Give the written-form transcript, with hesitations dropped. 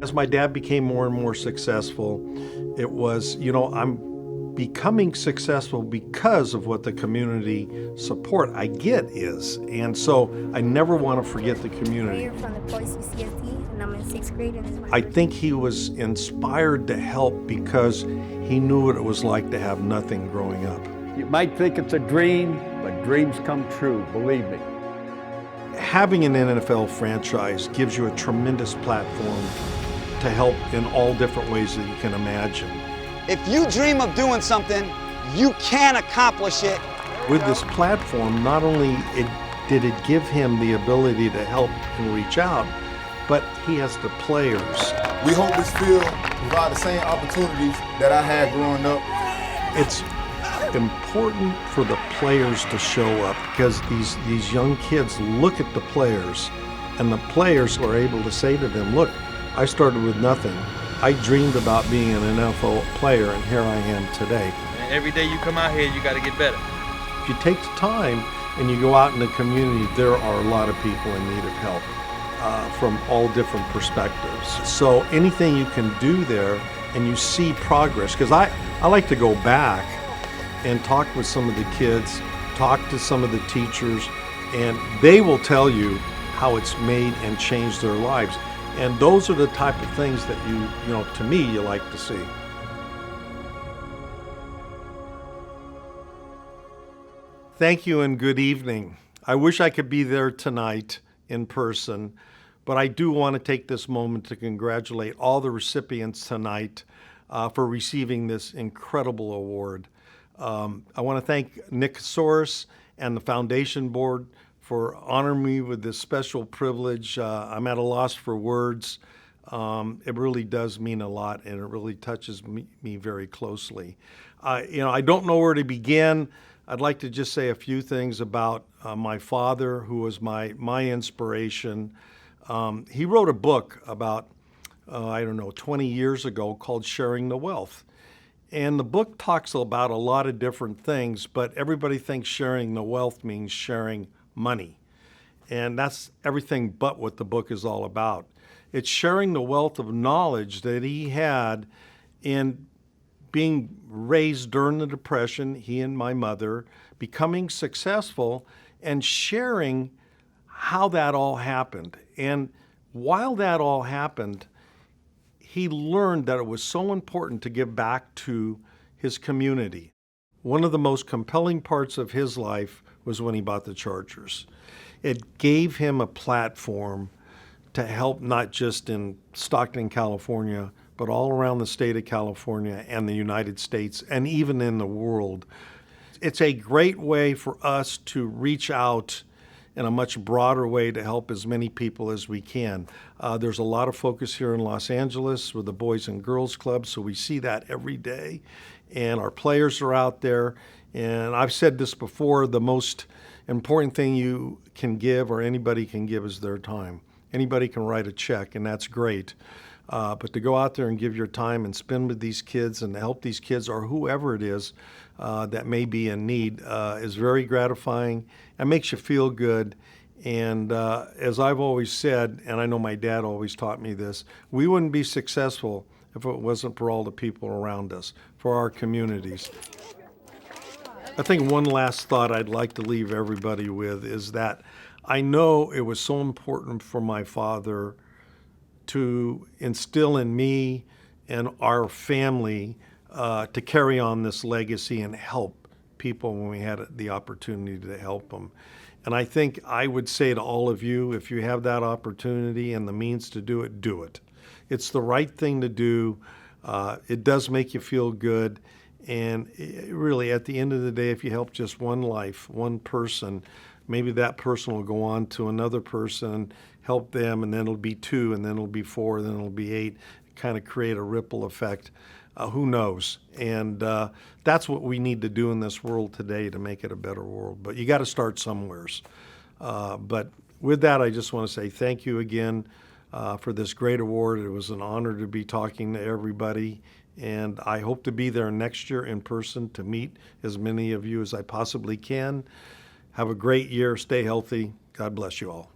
As my dad became more and more successful, it was, I'm becoming successful because of what the community support I get is. And so I never want to forget the community. From the Police UCSD, and I'm in sixth grade, and this is my I think he was inspired to help because he knew what it was like to have nothing growing up. You might think it's a dream, but dreams come true, believe me. Having an NFL franchise gives you a tremendous platform to help in all different ways that you can imagine. If you dream of doing something, you can accomplish it. With this platform, not only did it give him the ability to help and reach out, but he has the players. We hope this field provide the same opportunities that I had growing up. It's important for the players to show up because these young kids look at the players, and the players are able to say to them, look, I started with nothing. I dreamed about being an NFL player, and here I am today. And every day you come out here, you got to get better. If you take the time and you go out in the community, there are a lot of people in need of help from all different perspectives. So anything you can do there and you see progress, because I like to go back and talk with some of the kids, talk to some of the teachers, and they will tell you how it's made and changed their lives. And those are the type of things that to me, you like to see. Thank you and good evening. I wish I could be there tonight in person, but I do want to take this moment to congratulate all the recipients tonight for receiving this incredible award. I want to thank Nick Soros and the Foundation Board for honoring me with this special privilege. I'm at a loss for words. It really does mean a lot, and it really touches me very closely. I don't know where to begin. I'd like to just say a few things about my father, who was my inspiration. He wrote a book about, 20 years ago called Sharing the Wealth. And the book talks about a lot of different things, but everybody thinks sharing the wealth means sharing money. And that's everything but what the book is all about. It's sharing the wealth of knowledge that he had in being raised during the Depression, he and my mother, becoming successful, and sharing how that all happened. And while that all happened, he learned that it was so important to give back to his community. One of the most compelling parts of his life was when he bought the Chargers. It gave him a platform to help not just in Stockton, California, but all around the state of California and the United States and even in the world. It's a great way for us to reach out in a much broader way to help as many people as we can. There's a lot of focus here in Los Angeles with the Boys and Girls Club, so we see that every day. And our players are out there. And I've said this before, the most important thing you can give or anybody can give is their time. Anybody can write a check, and that's great. But to go out there and give your time and spend with these kids and help these kids or whoever it is that may be in need is very gratifying and makes you feel good. And as I've always said, and I know my dad always taught me this, we wouldn't be successful if it wasn't for all the people around us, for our communities. I think one last thought I'd like to leave everybody with is that I know it was so important for my father to instill in me and our family to carry on this legacy and help people when we had the opportunity to help them. And I think I would say to all of you, if you have that opportunity and the means to do it, do it. It's the right thing to do. It does make you feel good. And really, at the end of the day, if you help just one life, one person, maybe that person will go on to another person, help them, and then it'll be 2, and then it'll be 4, then it'll be 8, kind of create a ripple effect. Who knows? And that's what we need to do in this world today to make it a better world. But you got to start somewheres. But with that, I just want to say thank you again for this great award. It was an honor to be talking to everybody. And I hope to be there next year in person to meet as many of you as I possibly can. Have a great year. Stay healthy. God bless you all.